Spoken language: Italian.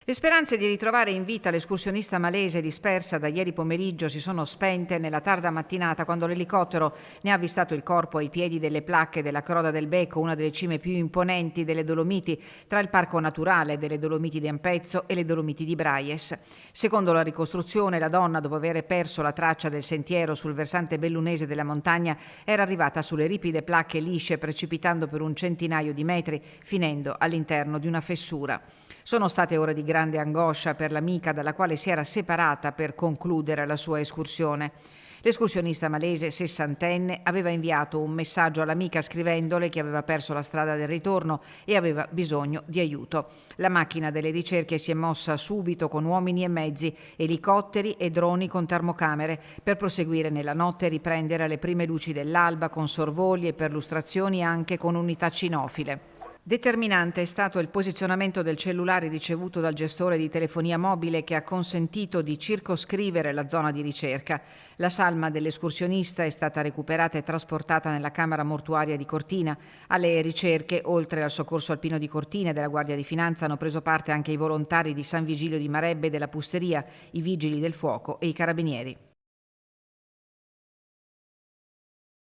Le speranze di ritrovare in vita l'escursionista malese dispersa da ieri pomeriggio si sono spente nella tarda mattinata quando l'elicottero ne ha avvistato il corpo ai piedi delle placche della Croda del Becco, una delle cime più imponenti delle Dolomiti, tra il Parco Naturale delle Dolomiti di Ampezzo e le Dolomiti di Braies. Secondo la ricostruzione, la donna, dopo aver perso la traccia del sentiero sul versante bellunese della montagna, era arrivata sulle ripide placche lisce, precipitando per un centinaio di metri, finendo all'interno di una fessura. Sono state ore di grande angoscia per l'amica dalla quale si era separata per concludere la sua escursione. L'escursionista malese, sessantenne, aveva inviato un messaggio all'amica scrivendole che aveva perso la strada del ritorno e aveva bisogno di aiuto. La macchina delle ricerche si è mossa subito con uomini e mezzi, elicotteri e droni con termocamere per proseguire nella notte e riprendere alle prime luci dell'alba con sorvoli e perlustrazioni anche con unità cinofile. Determinante è stato il posizionamento del cellulare ricevuto dal gestore di telefonia mobile che ha consentito di circoscrivere la zona di ricerca. La salma dell'escursionista è stata recuperata e trasportata nella camera mortuaria di Cortina. Alle ricerche, oltre al soccorso alpino di Cortina e della Guardia di Finanza, hanno preso parte anche i volontari di San Vigilio di Marebbe e della Pusteria, i vigili del fuoco e i carabinieri.